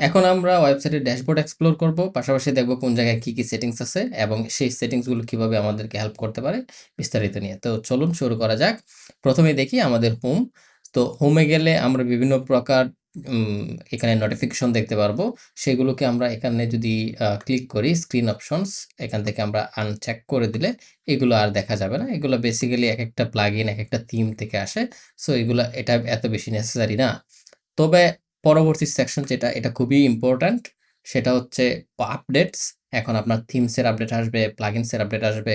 এখন আমরা ওয়েবসাইটের ড্যাশবোর্ড এক্সপ্লোর করব, পাশাপাশি দেখব কোন জায়গায় কি সেটিংস আছে এবং সেই সেটিংসগুলো কিভাবে আমাদেরকে হেল্প করতে পারে বিস্তারিত নিয়ে। তো চলুন শুরু করা যাক। প্রথমে দেখি আমাদের হোম। তো হোমে গেলে আমরা বিভিন্ন প্রকার এখানে নোটিফিকেশন দেখতে পারবো। সেগুলোকে আমরা এখানে যদি ক্লিক করি স্ক্রিন অপশনস, এখান থেকে আমরা আনচেক করে দিলে এগুলো আর দেখা যাবে না। এগুলো বেসিক্যালি একেকটা প্লাগইন, একেকটা থিম থেকে আসে। সো এটা এত বেশি নেসেসারি না। তবে পরবর্তী সেকশন যেটা, এটা খুবই ইম্পোর্টেন্ট। সেটা হচ্ছে আপডেটস। এখন আপনার থিমসের আপডেট আসবে, প্লাগইনসের আপডেট আসবে।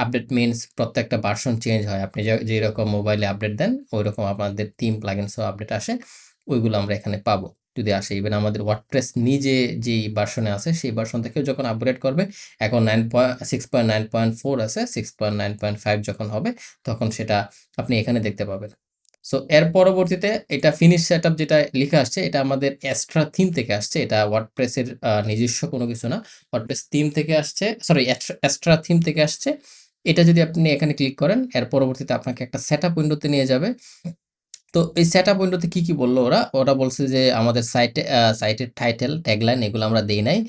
আপডেট মিনস প্রত্যেকটা ভার্সন চেঞ্জ হয়। আপনি যেরকম মোবাইলে আপডেট দেন, ওইরকম আপনাদের থিম প্লাগইনসও আপডেট আসে। ওইগুলো আমরা এখানে পাবো যদি আসে। ইভেন আমাদের ওয়ার্ডপ্রেস নিজে যেই ভার্সনে আছে, সেই ভার্সন থেকেও যখন আপগ্রেড করবে, এখন 6.9.4 আছে, 6.9.5 যখন হবে, তখন সেটা আপনি এখানে দেখতে পাবেন। সো এর পরবর্তীতে এটা ফিনিশ সেটআপ যেটা লিখা আসছে, এটা আমাদের এক্সট্রা থিম থেকে আসছে। এটা ওয়ার্ডপ্রেসের নিজস্ব কোনো কিছু না। ওয়ার্ডপ্রেস থিম থেকে আসছে, সরি এক্সট্রা থিম থেকে আসছে। এটা যদি আপনি এখানে ক্লিক করেন, এর পরবর্তীতে আপনাকে একটা সেটআপ উইন্ডোতে নিয়ে যাবে। তো এই সেটআপ উইন্ডোতে কি বলল ওরা? ওরা বলছে যে আমাদের সাইটের টাইটেল, ট্যাগলাইন এগুলো আমরা দেই নাই।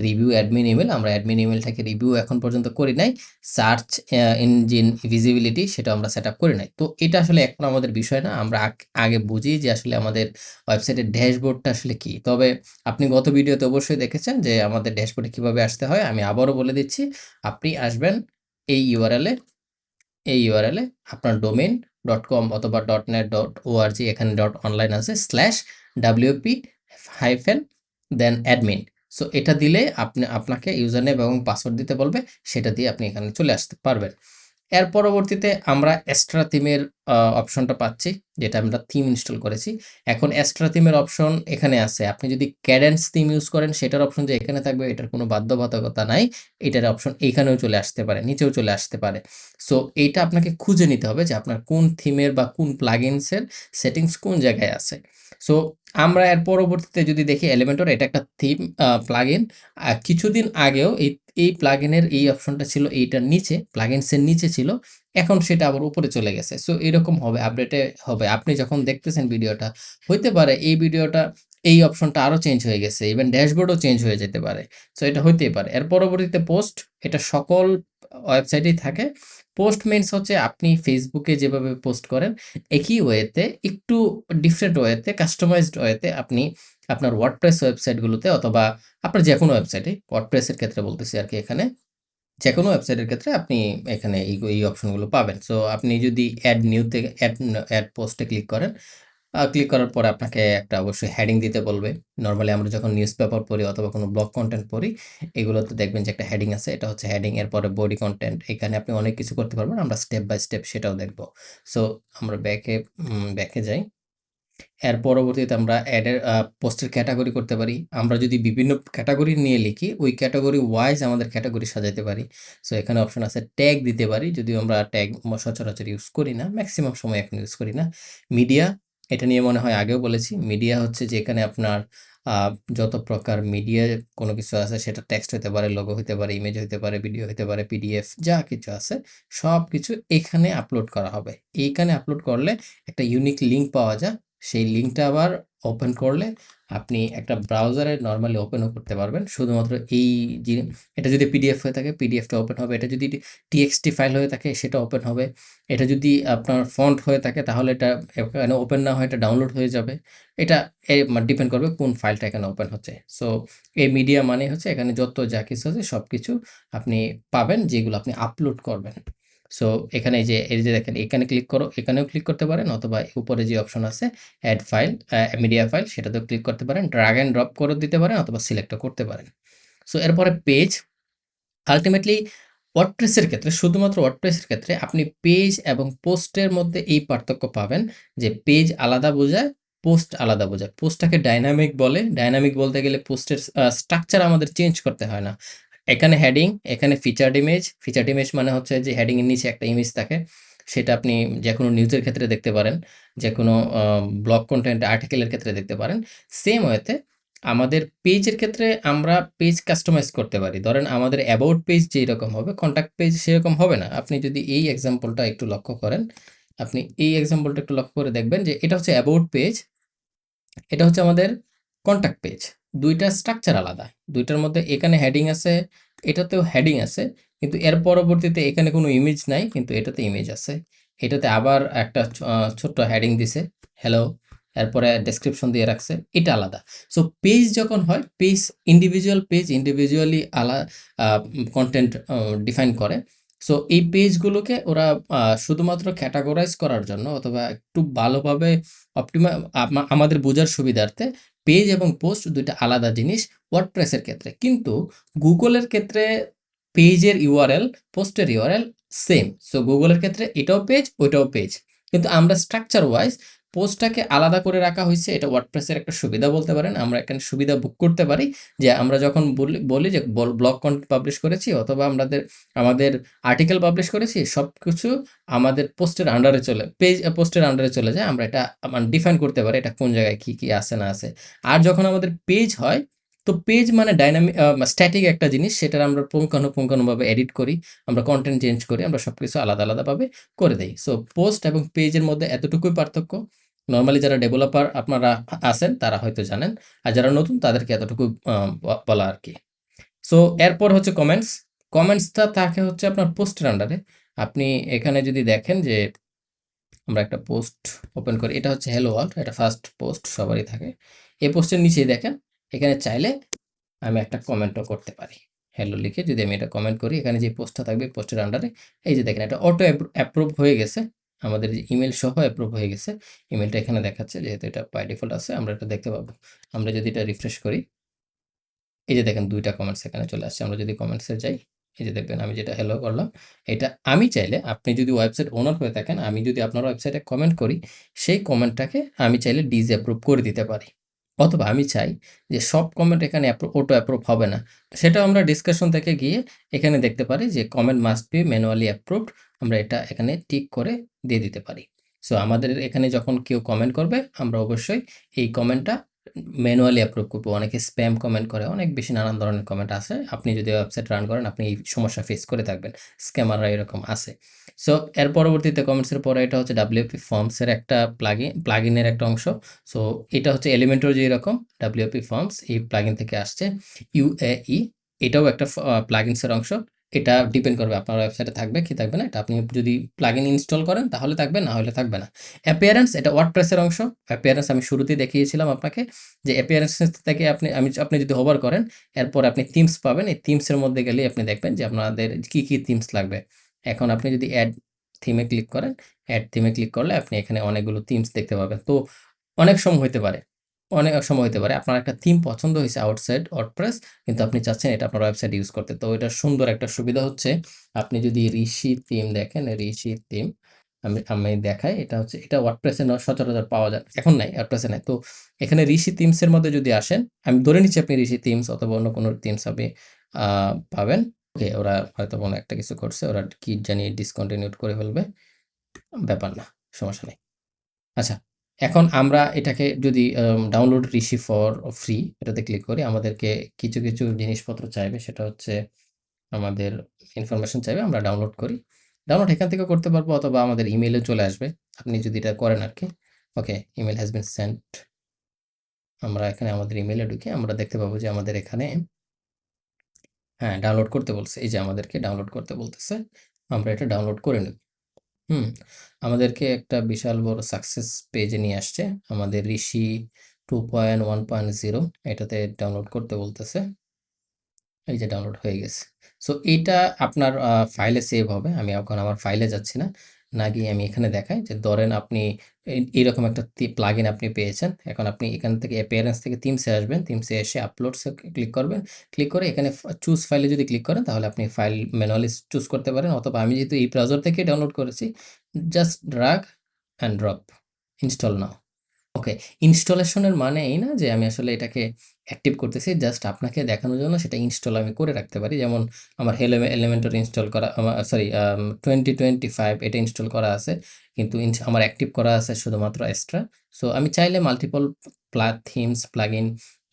রিভিউ অ্যাডমিন ইমেইল, আমরা অ্যাডমিন ইমেইলটাকে রিভিউ এখন পর্যন্ত করি নাই। সার্চ ইঞ্জিন ভিজিবিলিটি সেটা আমরা সেটআপ করি নাই। তো এটা আসলে এখন আমাদের বিষয় না। আমরা আগে বুঝি যে আসলে আমাদের ওয়েবসাইটের ড্যাশবোর্ডটা আসলে কি। তবে আপনি গত ভিডিওতে অবশ্যই দেখেছেন যে আমাদের ড্যাশবোর্ডে কিভাবে আসতে হয়। আমি আবারও বলে দিচ্ছি। আপনি আসবেন এই ইউআরএল এ, আপনার domain.com অথবা .net.org, এখানে .online আছে, /wp দেন অ্যাডমিন। সো এটা দিলে আপনাকে ইউজার নেম এবং পাসওয়ার্ড দিতে বলবে, সেটা দিয়ে আপনি এখানে চলে আসতে পারবেন। এর পরবর্তীতে আমরা এক্সট্রা থিমের অপশনটা পাচ্ছি, যেটা আমরা থিম ইনস্টল করেছি। এখন এক্সট্রা থিমের অপশন এখানে আছে। আপনি যদি ক্যাডেন্স থিম ইউজ করেন, সেটার অপশন যে এখানে থাকবে, এটার কোনো বাধ্যবাধকতা নাই। এটার অপশন এইখানেও চলে আসতে পারে, নিচেও চলে আসতে পারে। সো এইটা আপনাকে খুঁজে নিতে হবে যে আপনার কোন থিমের বা কোন প্লাগইনসের সেটিংস কোন জায়গায় আছে। সো আমরা এর পরবর্তীতে যদি দেখি এলিমেন্টর, এটা একটা থিম প্লাগইন। কিছুদিন আগেও এই প্লাগইনের এই অপশনটা ছিল এইটার নিচে, প্লাগইনসের নিচে ছিল। এখন সেটা আবার উপরে চলে গেছে। সো এরকম হবে, আপডেটে হবে। আপনি যখন দেখতেছেন ভিডিওটা, হইতে পারে এই ভিডিওটা এই অপশনটা আরো চেঞ্জ হয়ে গেছে। ইভেন ড্যাশবোর্ডও চেঞ্জ হয়ে যেতে পারে। সো এটা হইতেই পারে। এর পরবর্তীতে পোস্ট, এটা সকল ওয়েবসাইটেই থাকে। পোস্ট মিনস হচ্ছে আপনি ফেসবুকে যেভাবে পোস্ট করেন, একই ওয়েতে, একটু ডিফারেন্ট ওয়েতে, কাস্টমাইজড ওয়েতে আপনি আপনার ওয়ার্ডপ্রেস ওয়েবসাইটগুলোতে অথবা আপনার যেকোনো ওয়েবসাইটে, ওয়ার্ডপ্রেসের ক্ষেত্রে বলতেছি আরকি এখানে, যেকোনো ওয়েবসাইটের ক্ষেত্রে আপনি এখানে এই অপশনগুলো পাবেন। সো আপনি যদি অ্যাড নিউ থেকে অ্যাড পোস্টে ক্লিক করেন, ক্লিক করার পরে আপনাকে একটা অবশ্যই হেডিং দিতে বলবে। নরমালি আমরা যখন নিউজপেপার পড়ি অথবা কোনো ব্লগ কনটেন্ট পড়ি, এগুলোতে দেখবেন যে একটা হেডিং আছে। এটা হচ্ছে হেডিং, এরপরে বডি কনটেন্ট। এখানে আপনি অনেক কিছু করতে পারবেন। আমরা স্টেপ বাই স্টেপ সেটাও দেখব। সো আমরা ব্যাকে যাই। এর পরবর্তীতে আমরা অ্যাডের পোস্টের ক্যাটাগরি করতে পারি। আমরা যদি বিভিন্ন ক্যাটাগরি নিয়ে লিখি, ওই ক্যাটাগরি ওয়াইজ আমাদের ক্যাটাগরি সাজাতে পারি। সো এখানে অপশন আছে ট্যাগ দিতে পারি, যদিও আমরা ট্যাগ সচরাচর ইউজ করি না, ম্যাক্সিমাম সময় এখন ইউজ করি না। মিডিয়া, এটা নিয়ে মনে হয় আগেও বলেছি। মিডিয়া হচ্ছে যে এখানে আপনার আ যত প্রকার মিডিয়া কোনো কিছু আছে, সেটা টেক্সট হইতে পারে, লোগো হইতে পারে, ইমেজ হইতে পারে, ভিডিও হইতে পারে, পিডিএফ যা কিছু আছে সবকিছু এখানে আপলোড করা হবে। এইখানে আপলোড করলে একটা ইউনিক লিঙ্ক পাওয়া যায়। সেই লিঙ্কটা আবার ওপেন করলে আপনি একটা ব্রাউজারে নরমালি ওপেনও করতে পারবেন। শুধুমাত্র এই যে, এটা যদি পিডিএফ হয়ে থাকে, পিডিএফটা ওপেন হবে। এটা যদি টিএক্সটি ফাইল হয়ে থাকে, সেটা ওপেন হবে। এটা যদি আপনার ফন্ট হয়ে থাকে, তাহলে এটা এখানে ওপেন না হয় এটা ডাউনলোড হয়ে যাবে। এটা ডিপেন্ড করবে কোন ফাইলটা এখানে ওপেন হচ্ছে। সো এই মিডিয়া মানে হচ্ছে এখানে যত যা কিছু আছে সবকিছু আপনি পাবেন, যেগুলো আপনি আপলোড করবেন। সো এখানে এই যে দেখেন, এখানে ক্লিক করো, এখানেও ক্লিক করতে পারেন, অথবা উপরে যে অপশন আছে অ্যাড ফাইল, মিডিয়া ফাইল, সেটাতেও ক্লিক করতে পারেন। ড্রাগ অ্যান্ড ড্রপ করে দিতে পারেন, অথবা সিলেক্টও করতে পারেন। সো এরপরে পেজ। আল্টিমেটলি ওয়ার্ডপ্রেসের ক্ষেত্রে, শুধুমাত্র ওয়ার্ডপ্রেসের ক্ষেত্রে আপনি পেজ এবং পোস্টের মধ্যে এই পার্থক্য পাবেন যে পেজ আলাদা বোঝায়, পোস্ট আলাদা বোঝায়। পোস্টটাকে ডাইনামিক বলে। ডাইনামিক বলতে গেলে পোস্টের স্ট্রাকচার আমাদের চেঞ্জ করতে হয় না। এখানে হেডিং, এখানে ফিচারড ইমেজ। ফিচারড ইমেজ মানে হচ্ছে যে হেডিং এর নিচে একটা ইমেজ থাকে। সেটা আপনি যেকোনো নিউজের ক্ষেত্রে দেখতে পারেন, যেকোনো ব্লগ কনটেন্ট আর্টিকেলের ক্ষেত্রে দেখতে পারেন। সেম ওয়েতে আমাদের পেজের ক্ষেত্রে আমরা পেজ কাস্টমাইজ করতে পারি। ধরেন আমাদের অ্যাবাউট পেজ যেইরকম হবে, কনট্যাক্ট পেজ সেরকম হবে না। আপনি যদি এই এক্সাম্পলটা একটু লক্ষ্য করেন, আপনি এই এক্সাম্পলটা একটু লক্ষ্য করে দেখবেন যে এটা হচ্ছে অ্যাবাউট পেজ, এটা হচ্ছে আমাদের কনট্যাক্ট পেজ। দুইটা স্ট্রাকচার আলাদা। দুইটার মধ্যে এখানে হেডিং আছে, এটাতেও হেডিং আছে, কিন্তু এর পরবর্তীতে এখানে কোনো ইমেজ নাই, কিন্তু এটাতে ইমেজ আছে। এটাতে আবার একটা ছোট্ট হেডিং দিছে, হ্যালো, এরপরে ডেসক্রিপশন দিয়ে রাখছে, এটা আলাদা। সো পেজ যখন হয়, page individual page individually content define করে। সো এই পেজগুলোকে ওরা শুধুমাত্র ক্যাটাগরাইজ করার জন্য অথবা একটু ভালোভাবে অপটিমা আমাদের বোঝার সুবিধার্থে পেজ এবং পোস্ট দুইটা আলাদা জিনিস ওয়ার্ডপ্রেসের ক্ষেত্রে। কিন্তু গুগলের ক্ষেত্রে পেজের ইউআরএল, পোস্টের ইউআরএল সেম। সো গুগলের ক্ষেত্রে এটাও পেজ, ওইটাও পেজ। কিন্তু আমরা স্ট্রাকচার ওয়াইজ পোস্টটাকে আলাদা করে রাখা হয়েছে। এটা ওয়ার্ডপ্রেসের একটা সুবিধা বলতে পারেন। আমরা এখানে সুবিধা বুক করতে পারি যে আমরা যখন বলি যে ব্লগ কন্টেন্ট পাবলিশ করেছি অথবা আমাদের আর্টিকেল পাবলিশ করেছি, সবকিছু আমাদের পোস্টের আন্ডারে পোস্টের আন্ডারে চলে যায়। আমরা এটা মানে ডিফাইন করতে পারি এটা কোন জায়গায় কি কি আছে না আছে। আর যখন আমাদের পেজ হয়, তো পেজ মানে ডাইনামিক স্ট্যাটিক একটা জিনিস, সেটার আমরা পুঙ্খানুপুঙ্খানুভাবে এডিট করি, আমরা কন্টেন্ট চেঞ্জ করি, আমরা সবকিছু আলাদা আলাদাভাবে করে দেই। সো পোস্ট এবং পেজের মধ্যে এতটুকুই পার্থক্য। নর্মালি যারা ডেভেলপার আপনারা আছেন তারা হয়তো জানেন, আর যারা নতুন তাদেরকে এতটুকু বলা আর কি। সো এরপর হচ্ছে কমেন্টস। কমেন্টসটা থাকে হচ্ছে আপনার পোস্টের আন্ডারে। আপনি এখানে যদি দেখেন যে আমরা একটা পোস্ট ওপেন করি, এটা হচ্ছে হ্যালো ওয়ার্ল্ড, এটা ফার্স্ট পোস্ট সবারই থাকে। এই পোস্টের নিচেই দেখেন, এখানে চাইলে আমি একটা কমেন্টও করতে পারি। হ্যালো লিখে যদি আমি এটা কমেন্ট করি, এখানে যে পোস্টটা থাকবে পোস্টের আন্ডারে, এই যে দেখেন এটা অটো অ্যাপ্রুভ হয়ে গেছে, আমাদের যে ইমেল সহ অ্যাপ্রুভ হয়ে গেছে। ইমেলটা এখানে দেখাচ্ছে, যেহেতু এটা বাই ডিফল্ট আছে আমরা এটা দেখতে পাবো। আমরা যদি এটা রিফ্রেশ করি, এই যে দেখেন দুইটা কমেন্টস এখানে চলে আসছে। আমরা যদি কমেন্টসে যাই, এই যে দেখবেন আমি যেটা হ্যালো করলাম, এটা আমি চাইলে, আপনি যদি ওয়েবসাইট ওনার হয়ে থাকেন, আমি যদি আপনার ওয়েবসাইটে কমেন্ট করি, সেই কমেন্টটাকে আমি চাইলে ডিসঅ্যাপ্রুভ করে দিতে পারি। অথবা আমি চাই যে সব কমেন্ট এখানে অটো অ্যাপ্রুভ হবে না, সেটাও আমরা ডিসকাশন থেকে গিয়ে এখানে দেখতে পারি যে comment must be manually approved, আমরা এটা এখানে টিক করে দিয়ে দিতে পারি। সো আমাদের এখানে যখন কেউ কমেন্ট করবে, আমরা অবশ্যই এই কমেন্টটা ম্যানুয়ালি অ্যাপ্রুভ করবো। অনেকে স্প্যাম কমেন্ট করে, অনেক বেশি নানান ধরনের কমেন্ট আছে। আপনি যদি ওয়েবসাইট রান করেন, আপনি এই সমস্যা ফেস করে থাকবেন, স্ক্যামাররা এরকম আছে। সো এর পরবর্তীতে কমেন্টসের পরে এটা হচ্ছে ডাব্লিউপি ফর্মসের একটা প্লাগইনের একটা অংশ। সো এটা হচ্ছে এলিমেন্টর যেরকম ডাব্লিউপি ফর্মস এই প্লাগইন থেকে আসছে। ইউএই এটাও একটা প্লাগইনসের অংশ। এটা ডিপেন্ড করবে আপনার ওয়েবসাইটে থাকবে কি থাকবে না। এটা আপনি যদি প্লাগইন ইনস্টল করেন তাহলে থাকবে, না হলে থাকবে না। অ্যাপিয়ারেন্স এটা ওয়ার্ডপ্রেসের অংশ। অ্যাপিয়ারেন্স আমি শুরুতেই দেখিয়েছিলাম আপনাকে, যে অ্যাপিয়ারেন্স থেকে আপনি যদি হোভার করেন, এরপর আপনি থিমস পাবেন। এই থিমসের মধ্যে গেলেই আপনি দেখবেন যে আপনাদের কি কি থিমস লাগবে। এখন আপনি যদি অ্যাড থিমে ক্লিক করেন, অ্যাড থিমে ক্লিক করলে আপনি এখানে অনেকগুলো থিমস দেখতে পাবেন। তো অনেক সময় হতে পারে অনেক সময় হতে পারে আপনার একটা থিম পছন্দ হয়েছে আউটসাইড ওয়ার্ডপ্রেস, কিন্তু আপনি চাচ্ছেন এটা আপনার ওয়েবসাইট ইউজ করতে। তো এটা সুন্দর একটা সুবিধা হচ্ছে, আপনি যদি ঋষি থিম দেখেন, ঋষি থিম আমি দেখাই, এটা হচ্ছে এটা ওয়ার্ডপ্রেসে সচরাচর পাওয়া যায়, এখন নাই, ওয়ার্ডপ্রেসে নাই। তো এখানে ঋষি থিমসের মধ্যে যদি আসেন, আমি ধরে নিচ্ছি আপনি ঋষি থিমস অথবা অন্য কোনো থিমস আপনি পাবেন। ওকে, ওরা হয়তো কোনো একটা কিছু করছে, ওরা কি জানি ডিসকন্টিনিউড করে ফেলবে, ব্যাপার না, সমস্যা নেই। আচ্ছা, এখন আমরা এটাকে যদি ডাউনলোড ঋষি ফর ফ্রি এটাতে ক্লিক করি, আমাদেরকে কিছু জিনিসপত্র চাইবে, সেটা হচ্ছে আমাদের ইনফরমেশন চাইবে, আমরা ডাউনলোড করি। ডাউনলোড এখান থেকে করতে পারবো অথবা আমাদের ইমেইলে চলে আসবে, আপনি যদি এটা করেন আর কি। ওকে, ইমেল হ্যাজ বিন সেন্ট। আমরা এখানে আমাদের ইমেইলে ঢুকে আমরা দেখতে পাবো যে আমাদের এখানে হ্যাঁ ডাউনলোড করতে বলছে, এই যে আমাদেরকে ডাউনলোড করতে বলতেছে, আমরা এটা ডাউনলোড করে নেব। হুম, আমাদেরকে একটা বিশাল বড় সাকসেস পেজে নিয়ে আসছে, আমাদের ঋষি 2.1.0 এটাতে ডাউনলোড করতে বলতেছে। এই যে ডাউনলোড হয়ে গেছে। সো এইটা আপনার ফাইলে সেভ হবে। আমি এখন আমার ফাইলে যাচ্ছি না, না গিয়ে আমি এখানে দেখাই যে ধরেন আপনি এইরকম একটা প্লাগইন আপনি পেয়েছেন। এখন আপনি এখান থেকে অ্যাপিয়ারেন্স থেকে থিমসে আসবেন, থিমসে এসে আপলোডসে ক্লিক করবেন। ক্লিক করে এখানে চুজ ফাইলে যদি ক্লিক করেন, তাহলে আপনি ফাইল ম্যানুয়ালি চুজ করতে পারেন, অথবা আমি যেহেতু এই ব্রাউজার থেকে ডাউনলোড করেছি, just drag and drop, install now. Okay, ইনস্টলেশনের মানে এই না যে আমি আসলে এটাকে অ্যাক্টিভ করতেছি, জাস্ট আপনাকে দেখানোর জন্য সেটা ইনস্টল আমি করে রাখতে পারি। যেমন আমার এলিমেন্টর ইনস্টল করা, সরি 2025 এটা ইনস্টল করা আছে, কিন্তু আমার অ্যাক্টিভ করা আছে শুধুমাত্র এক্সট্রা। সো আমি চাইলে মাল্টিপল থিমস প্লাগইন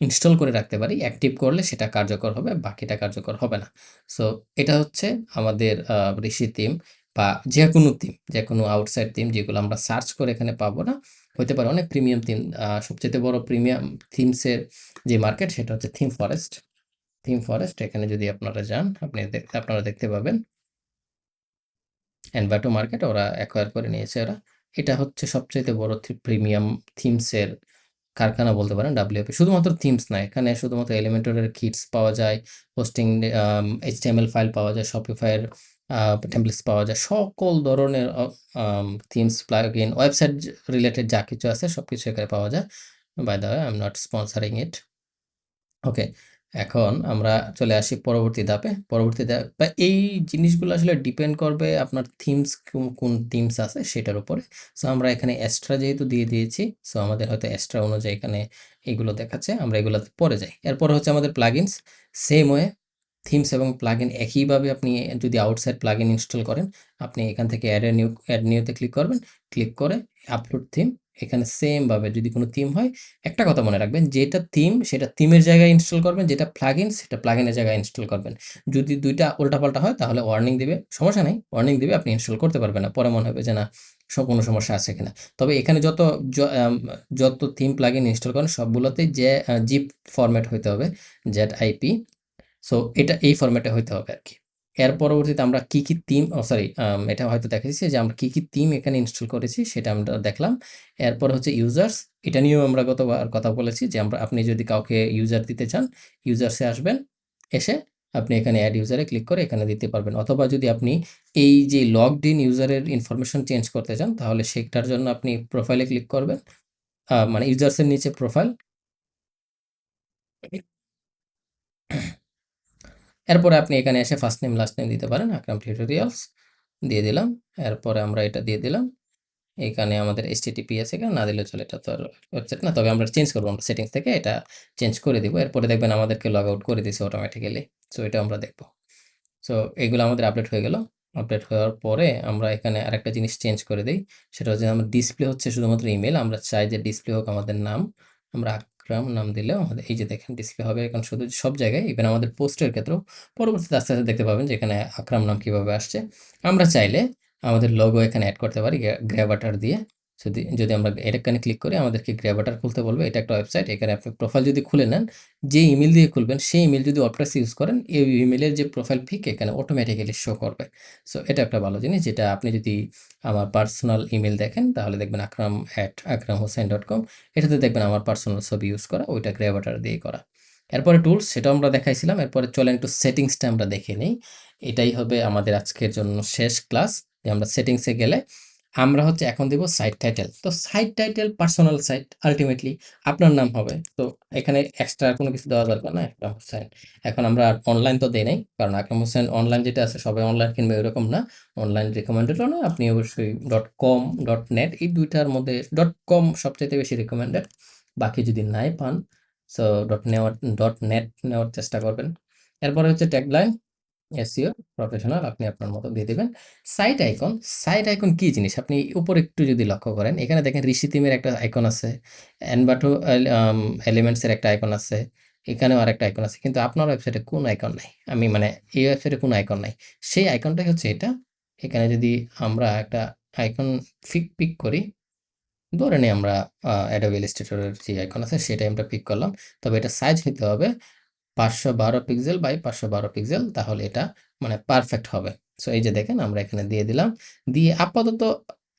ইনস্টল করে রাখতে পারি, অ্যাক্টিভ করলে সেটা কার্যকর হবে, বাকিটা কার্যকর হবে না। সো এটা হচ্ছে আমাদের ঋষি থিম, বা যে কোনো আউটসাইড থিম যেগুলো আমরা সার্চ করে এখানে পাবো না, হতে পারে অনেক প্রিমিয়াম থিম। সবচেয়ে বড় প্রিমিয়াম থিমসের যে মার্কেট সেটা হচ্ছে থিম ফরেস্ট। থিম ফরেস্ট এখানে যদি আপনারা যান আপনারা দেখতে পাবেন এনভাটো মার্কেট ওরা অ্যাকোয়ার করে নিয়েছে ওরা। এটা হচ্ছে সবচাইতে বড় প্রিমিয়াম থিমসের কারখানা বলতে পারেন WP। শুধুমাত্র থিমস না, এখানে শুধুমাত্র এলিমেন্টরের কিটস পাওয়া যায়, হোস্টিং HTML ফাইল পাওয়া যায়, Shopify এর টেমপ্লেটস পাওয়া যায়। সকল ধরনের থিমস, প্লাগইন, ওয়েবসাইট রিলেটেড যা কিছু আছে সবকিছু এখানে পাওয়া যায়। By the way, I am not sponsoring it. Okay, এখন আমরা চলে আসি পরবর্তী ধাপে। পরবর্তী ধাপে এই জিনিসগুলো আসলে ডিপেন্ড করবে আপনার থিমস, কোন থিমস আছে সেটার উপরে। সো আমরা এখানে এক্সট্রা যেহেতু দিয়ে দিয়েছি, সো আমাদের হয়তো এক্সট্রা অনুযায়ী এখানে এগুলো দেখাচ্ছে, আমরা এগুলোতে পরে যাই। এরপর হচ্ছে আমাদের প্লাগইনস। সেম ওয়ে, থিমস এবং প্লাগইন একইভাবে আপনি যদি আউটসাইড প্লাগইন ইনস্টল করেন, আপনি এখান থেকে অ্যাড নিউতে ক্লিক করবেন। ক্লিক করে আপলোড থিম, এখানে সেম ভাবে যদি কোনো থিম হয়, একটা কথা মনে রাখবেন, যেটা থিম সেটা থিমের জায়গায় ইনস্টল করবেন, যেটা প্লাগইন সেটা প্লাগইনের জায়গায় ইনস্টল করবেন। যদি দুইটা উল্টাপাল্টা হয় তাহলে ওয়ার্নিং দিবে, সমস্যা নেই, ওয়ার্নিং দিবে, আপনি ইনস্টল করতে পারবেন না, পরে মনে হবে যে না কোনো সমস্যা আছে কিনা। তবে এখানে যত থিম প্লাগইন ইনস্টল করেন সবগুলোতেই যে জিপ ফরম্যাট হইতে হবে, ZIP। সো এটা এই ফরম্যাটে হইতে হবে আরকি। এর পরবর্তীতে আমরা কি থিম, সরি, এটা হয়তো দেখাইছি যে আমরা কি থিম এখানে ইনস্টল করেছি সেটা আমরা দেখলাম। এরপর হচ্ছে ইউজার্স, এটা নিয়েও আমরা গতবার কথা বলেছি যে আপনি যদি কাউকে ইউজার দিতে চান, ইউজার্সে আসবেন, এসে আপনি এখানে অ্যাড ইউজারে ক্লিক করে এখানে দিতে পারবেন। অথবা যদি আপনি এই যে লগড ইন ইউজারের ইনফরমেশন চেঞ্জ করতে চান তাহলে সেটার জন্য আপনি প্রোফাইলে ক্লিক করবেন, মানে ইউজার্সের নিচে প্রোফাইল। এরপরে আপনি এখানে এসে ফার্স্ট নেম লাস্ট নেম দিতে পারেন, আকরাম টিউটোরিয়ালস দিয়ে দিলাম। এরপরে আমরা এটা দিয়ে দিলাম। এখানে আমাদের HTTPS এখানে না দিলে চলে, এটা তো আর ওয়েবসাইট না, তবে আমরা চেঞ্জ করবো, আমরা সেটিংস থেকে এটা চেঞ্জ করে দিব। এরপরে দেখবেন আমাদেরকে লগ আউট করে দিছে অটোমেটিক্যালি। সো এটা আমরা দেখবো। সো এগুলো আমাদের আপডেট হয়ে গেল। আপডেট হওয়ার পরে আমরা এখানে আরেকটা জিনিস চেঞ্জ করে দিই, সেটা হচ্ছে আমার ডিসপ্লে হচ্ছে শুধুমাত্র ইমেল। আমরা চাই যে ডিসপ্লে হোক আমাদের নাম, আমরা আকরাম নাম দিলেও আমাদের এই যে দেখেন ডিসপ্লে হবে এখন শুধু সব জায়গায়, ইভেন আমাদের পোস্টের ক্ষেত্রেও। পরবর্তীতে আস্তে আস্তে দেখতে পাবেন যে এখানে আকরাম নাম কিভাবে আসছে। আমরা চাইলে আমাদের লোগো এখানে অ্যাড করতে পারি গ্র্যাবাটার দিয়ে। যদি আমরা এখানে ক্লিক করি আমাদেরকে গ্র্যাবাটার খুলতে বলবে। এটা একটা ওয়েবসাইট, এখানে আপনি প্রোফাইল যদি খুলে নেন, যে ইমেল দিয়ে খুলবেন সেই ইমেল যদি ওয়ার্ডপ্রেস ইউজ করেন, এই ইমেলের যে প্রোফাইল পিক এখানে অটোমেটিক্যালি শো করবে। সো এটা একটা ভালো জিনিস, যেটা আপনি যদি আমার পার্সোনাল ইমেল দেখেন তাহলে দেখবেন akram@akramhossain.com, এটাতে দেখবেন আমার পার্সোনাল ছবি ইউজ করা, ওইটা গ্র্যাবাটার দিয়ে করা। এরপরে টুলস, সেটাও আমরা দেখাইছিলাম। এরপরে চলেন একটু সেটিংসটা আমরা দেখে নিই। এটাই হবে আমাদের আজকের জন্য শেষ ক্লাস, যে আমরা সেটিংসে গেলে আমরা হচ্ছে এখন দিব সাইট টাইটেল। তো site title personal site, ultimately আপনার নাম হবে। তো এখানে এক্সট্রা কোনো কিছু দেওয়া দরকার না, আকরাম হোসেন। এখন আমরা অনলাইন তো দেই নাই, কারণ আকরাম হোসেন অনলাইন যেটা আছে সবাই অনলাইন কিনবে এরকম না, অনলাইন রিকমেন্ডেডও না। আপনি অবশ্যই .com .net এই দুইটার মধ্যে .com সবচাইতে বেশি রিকমেন্ডেড। বাকি যদি নাই পান, সো .net নেওয়ার চেষ্টা করবেন। এরপরে হচ্ছে ট্যাগলাইন, এসইও প্রফেশনাল, আপনি আপনার মতো দিয়ে দিবেন। সাইট আইকন, সাইট আইকন কি জিনিস আপনি উপরে একটু যদি লক্ষ্য করেন, এখানে দেখেন ঋষি থিমের একটা আইকন আছে, এনভাটো এলিমেন্টস এর একটা আইকন আছে, এখানেও আরেকটা আইকন আছে, কিন্তু আপনার ওয়েবসাইটে কোনো আইকন নাই। আমি মানে এই ওয়েবসাইটে কোনো আইকন নাই, সেই আইকনটাই হচ্ছে এটা। এখানে যদি আমরা একটা আইকন পিক করি, ধরে নিই আমরা অ্যাডোবি ইলাস্ট্রেটরের যে আইকন আছে সেটাই আমরা পিক করলাম, তবে এটা সাইজ হইতে হবে 512 পিক্সেল বাই 512 পিক্সেল, তাহলে এটা মানে পারফেক্ট হবে। সো এই যে দেখেন আমরা এখানে দিয়ে দিলাম। দিয়ে আপাতত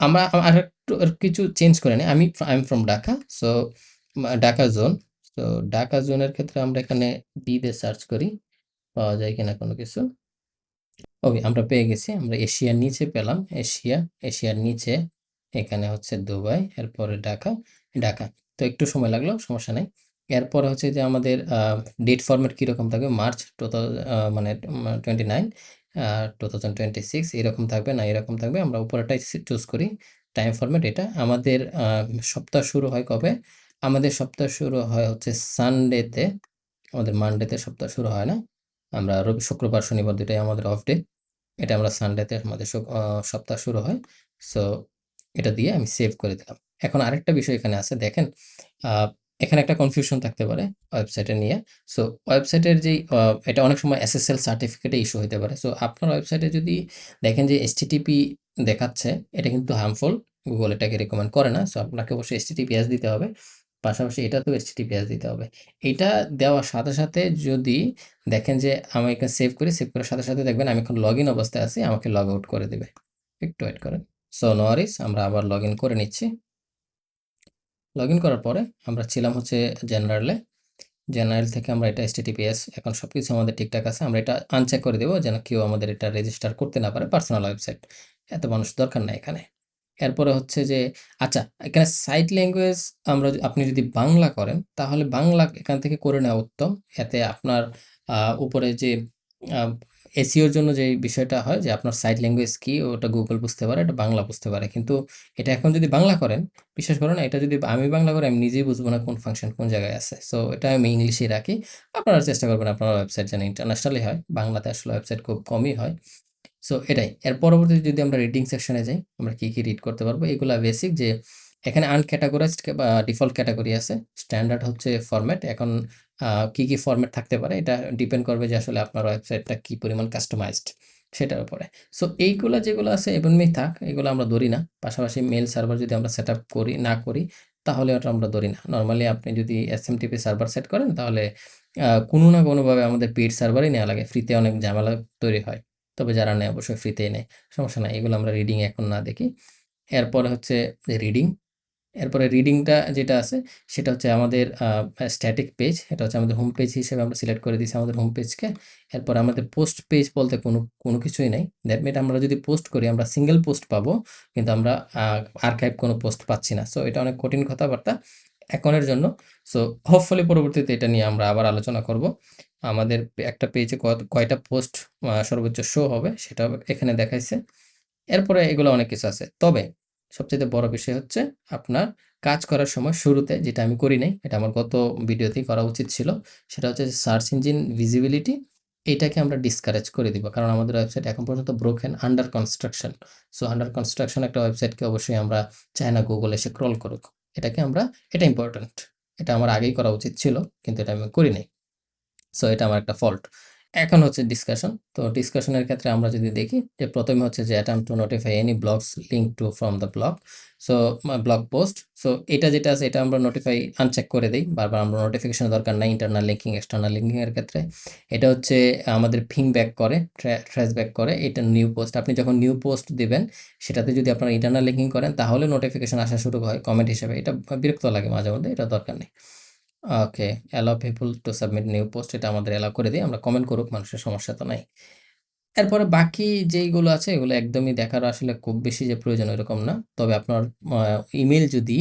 আমরা আরেকটু কিছু চেঞ্জ করে নিই। I am from Dhaka, so Dhaka zone. তো ঢাকা জোনের ক্ষেত্রে আমরা এখানে দিয়ে সার্চ করি, পাওয়া যায় কিনা কোনো কিছু। ওকে, আমরা পেয়ে গেছি। আমরা এশিয়ার নিচে পেলাম, এশিয়ার নিচে এখানে হচ্ছে দুবাই, এরপরে ঢাকা। তো একটু সময় লাগলো, সমস্যা নাই। এরপরে হচ্ছে যে আমাদের ডেট ফরম্যাট কীরকম থাকবে, মার্চ মানে 29 2026 এরকম থাকবে না এরকম থাকবে, আমরা উপরেটাই চুজ করি। টাইম ফরম্যাট এটা আমাদের সপ্তাহ শুরু হয় কবে, আমাদের সপ্তাহ শুরু হয় হচ্ছে সানডেতে, আমাদের মানডেতে সপ্তাহ শুরু হয় না। আমরা শুক্রবার শনিবার দুটাই আমাদের অফ ডে, এটা আমরা সানডেতে আমাদের সপ্তাহ শুরু হয়। সো এটা দিয়ে আমি সেভ করে দিলাম। এখন আরেকটা বিষয় এখানে আছে দেখেন, এখানে একটা কনফিউশন থাকতে পারে ওয়েবসাইটে নিয়ে। সো ওয়েবসাইটের যেই এটা অনেক সময় SSL সার্টিফিকেটে ইস্যু হতে পারে। সো আপনার ওয়েবসাইটে যদি দেখেন যে HTTP দেখাচ্ছে, এটা কিন্তু হার্মফুল, গুগল এটাকে রেকমেন্ড করে না। সো আপনাকে অবশ্যই HTTPS দিতে হবে। পাশাপাশি এটাতেও HTTPS দিতে হবে। এইটা দেওয়ার সাথে, সাথে যদি দেখেন যে আমি এখানে সেভ করি, সেভ করার সাথে, সাথে দেখবেন আমি এখন লগইন অবস্থায় আছি, আমাকে লগ আউট করে দিবে। একটু ওয়েট করেন। সো নো ওয়ারিস, আমরা আবার লগইন করে নিচ্ছি। লগইন করার পরে আমরা ছিলাম হচ্ছে জেনারেলে। জেনারেল থেকে আমরা এটা HTTPS, এখন সবকিছু আমাদের ঠিকঠাক আছে। আমরা এটা আনচেক করে দেবো যেন কেউ আমাদের এটা রেজিস্টার করতে না পারে, পার্সোনাল ওয়েবসাইট। এত মানুষ দরকার নাই এখানে। এরপরে হচ্ছে যে আচ্ছা, এখানে সাইট ল্যাঙ্গুয়েজ আপনি যদি বাংলা করেন তাহলে বাংলা এখান থেকে করে নেওয়া উত্তম। এতে আপনার উপরে যে এসইওর জন্য যে বিষয়টা হয় যে আপনার সাইট ল্যাঙ্গুয়েজ কি ওটা গুগল বুঝতে পারে, এটা বাংলা বুঝতে পারে। কিন্তু এটা এখন যদি বাংলা করেন, বিশ্বাস করুন এটা যদি আমি বাংলা করি আমি নিজেই বুঝবো না কোন ফাংশন কোন জায়গায় আছে। সো এটা আমি ইংলিশেই রাখি। আপনারা চেষ্টা করবেন আপনার ওয়েবসাইট যেন ইন্টারন্যাশনালি হয়। বাংলাতে আসলে ওয়েবসাইট খুব কমই হয়। সো এটাই। এর পরবর্তীতে যদি আমরা রিডিং সেকশনে যাই, আমরা কি, কি রিড করতে পারবো? এগুলা বেসিক যে এখানে আনক্যাটাগরাইজড বা ডিফল্ট ক্যাটেগরি আছে। স্ট্যান্ডার্ড হচ্ছে ফরম্যাট। এখন কি, কি ফরম্যাট থাকতে পারে এটা ডিপেন্ড করবে যে আসলে আপনার ওয়েবসাইটটা কি পরিমাণ কাস্টমাইজড সেটার উপরে। সো এইগুলা যেগুলো আছে এমনিই থাক, এগুলো আমরা ধরি না। পাশাপাশি মেইল সার্ভার যদি আমরা সেটআপ করি না করি তাহলে ওটা আমরা ধরি না। নরমালি আপনি যদি SMTP সার্ভার সেট করেন তাহলে কোনো না কোনোভাবে আমাদের পেইড সার্ভারই নেওয়া লাগে। ফ্রিতে অনেক ঝামেলা তৈরি হয়। তবে যারা নেয় অবশ্যই ফ্রিতেই নেয়। সমস্যা নাই। এগুলো আমরা রিডিং এখন না দেখি। এরপরে হচ্ছে রিডিং। এরপরে রিডিংটা যেটা আছে সেটা হচ্ছে আমাদের স্ট্যাটিক পেজ। এটা হচ্ছে আমাদের হোম পেজ হিসেবে আমরা সিলেক্ট করে দিয়েছি আমাদের হোম পেজকে। এরপরে আমাদের পোস্ট পেজ বলতে কোনো কিছুই নাই। দ্যাট মিন আমরা যদি পোস্ট করি আমরা সিঙ্গেল পোস্ট পাবো, কিন্তু আমরা আর্কাইভ কোনো পোস্ট পাচ্ছি না। সো এটা অনেক কঠিন কথাবার্তা এখনের জন্য। সো হোপফুলি পরবর্তীতে এটা নিয়ে আমরা আবার আলোচনা করব। আমাদের একটা পেজে কয়টা পোস্ট সর্বোচ্চ শো হবে সেটা এখানে দেখাইছে। এরপরে এগুলো অনেক কিছু আছে। তবে সবচাইতে বড় বিষয় হচ্ছে আপনার কাজ করার সময় শুরুতে, যেটা আমি করি নাই, এটা আমার গত ভিডিওতেই করা উচিত ছিল। সেটা হচ্ছে যে সার্চ ইঞ্জিন ভিজিবিলিটি, এটাকে আমরা ডিসকারেজ করে দিব। কারণ আমাদের ওয়েবসাইট এখন পর্যন্ত broken, under construction. So under construction একটা ওয়েবসাইটকে অবশ্যই আমরা চাই না গুগল এসে ক্রল করুক। এটাকে আমরা, এটা ইম্পর্ট্যান্ট। এটা আমার আগেই করা উচিত ছিল, কিন্তু এটা আমি করি নাই। সো এটা আমার একটা ফল্ট। এখন হচ্ছে ডিসকাশন। তো ডিসকাশনের ক্ষেত্রে আমরা যদি দেখি যে প্রথমে হচ্ছে যে attempt to notify any blogs link to from the blog. So blog post. So এটা যেটা আছে এটা আমরা নোটিফাই আনচেক করে দিই। বারবার আমরা নোটিফিকেশনের দরকার নাই ইন্টারনাল লিঙ্কিং এক্সটার্নাল লিঙ্কিংয়ের ক্ষেত্রে। এটা হচ্ছে আমাদের পিং ব্যাক করে, ট্রেস ব্যাক করে। এটা নিউ পোস্ট, আপনি যখন নিউ পোস্ট দিবেন সেটাতে যদি আপনারা ইন্টারনাল লিঙ্কিং করেন তাহলে নোটিফিকেশন আসা শুরু হয় কমেন্ট হিসেবে। এটা বিরক্ত লাগে মাঝে মধ্যে, এটা দরকার নেই। Okay, allow people to submit new post, এটা আমাদের অ্যালাউ করে দিই। আমরা কমেন্ট করুক, মানুষের সমস্যা তো নাই। এরপরে বাকি যেইগুলো আছে এগুলো একদমই দেখার আসলে খুব বেশি যে প্রয়োজন এরকম না। তবে আপনার ইমেইল যদি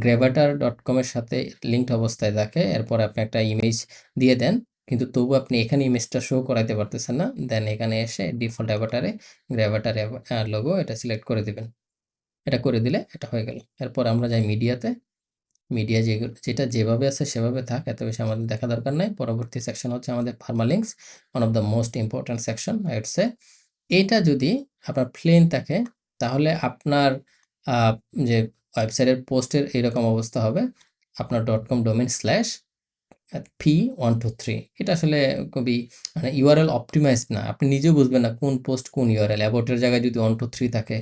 gravatar.com এর সাথে লিঙ্কড অবস্থায় থাকে, এরপরে আপনি একটা ইমেজ দিয়ে দেন, কিন্তু তবু আপনি এখানে ইমেজটা শো করাইতে পারতেছেন না, দেন এখানে এসে ডিফল্ট অ্যাভাটারে গ্র্যাভাটার লোগো এটা সিলেক্ট করে দিবেন। এটা করে দিলে এটা হয়ে গেল। এরপর আমরা যাই মিডিয়াতে। মিডিয়া যেটা যেভাবে আছে সেভাবে থাক, এত বেশি আমাদের দেখা দরকার নাই। পরবর্তী সেকশন হচ্ছে আমাদের permalinks, one of the most important section I would say. এইটা যদি আপনার প্লেন থাকে তাহলে আপনার আহ, যে ওয়েবসাইটের পোস্টের এরকম অবস্থা হবে, আপনার .com ডোমেন স্ল্যাশ p123। এটা আসলে খুবই মানে ইউআরএল অপটিমাইজড না। আপনি নিজেও বুঝবেন না কোন পোস্ট কোন ইউআরএল। অ্যাবাউটের জায়গায় যদি 123 থাকে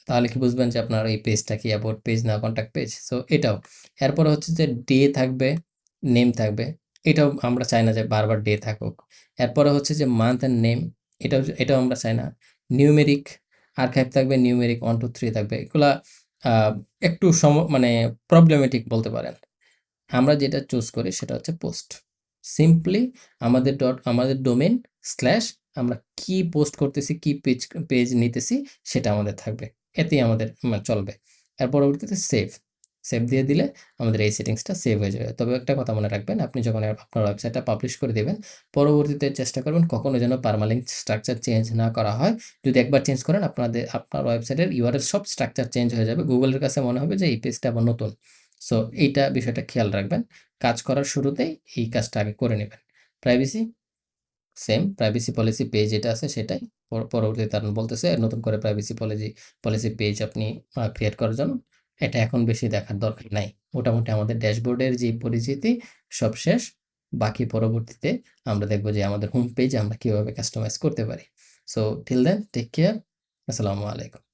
তাহলে কি বুঝবেন যে আপনার এই পেজটা কি অ্যাবাউট পেজ না কন্ট্যাক্ট পেজ। সো এটাও। এরপরে হচ্ছে যে ডে থাকবে, নেম থাকবে। এটাও আমরা চাই না যে বারবার ডে থাকুক। এরপরে হচ্ছে যে মান্থ অ্যান্ড নেম, এটাও আমরা চাই না। নিউমেরিক আর্কাইভ থাকবে, নিউমেরিক 123 থাকবে। এগুলা আহ, একটু মানে প্রবলেমেটিক বলতে পারেন। আমরা যেটা চুজ করি সেটা হচ্ছে পোস্ট। সিম্পলি আমাদের ডোমেন স্ল্যাশ আমরা কি পোস্ট করতেছি, কি পেজ নিতেছি সেটা আমাদের থাকবে। এতেই আমাদের চলবে। এর পরবর্তীতে সেভ সেভ দিয়ে দিলে আমাদের এই সেটিংসটা সেভ হয়ে যাবে। তবে একটা কথা মনে রাখবেন, আপনি যখন আপনার ওয়েবসাইটটা পাবলিশ করে দেবেন পরবর্তীতে চেষ্টা করবেন কখনো যেন পার্মালিঙ্ক স্ট্রাকচার চেঞ্জ না করা হয়। যদি একবার চেঞ্জ করেন আপনার ওয়েবসাইটের ইউআরএল সব স্ট্রাকচার চেঞ্জ হয়ে যাবে। গুগলের কাছে মনে হবে যে এই পেজটা আবার নতুন। সো এইটা বিষয়টা খেয়াল রাখবেন। কাজ করার শুরুতেই এই কাজটা আগে করে নেবেন। Privacy same, privacy policy page যেটা আছে সেটাই। পরবর্তীতে তারা বলতেছে নতুন করে প্রাইভেসি পলিসি পেজ আপনি ক্রিয়েট করার জন্য। এটা এখন বেশি দেখার দরকার নাই। মোটামুটি আমাদের ড্যাশবোর্ডের যে পরিচিতি সব শেষ। বাকি পরবর্তীতে আমরা দেখব যে আমাদের হোম পেজ আমরা কিভাবে কাস্টমাইজ করতে পারি। So till then take care. আসসালামু আলাইকুম।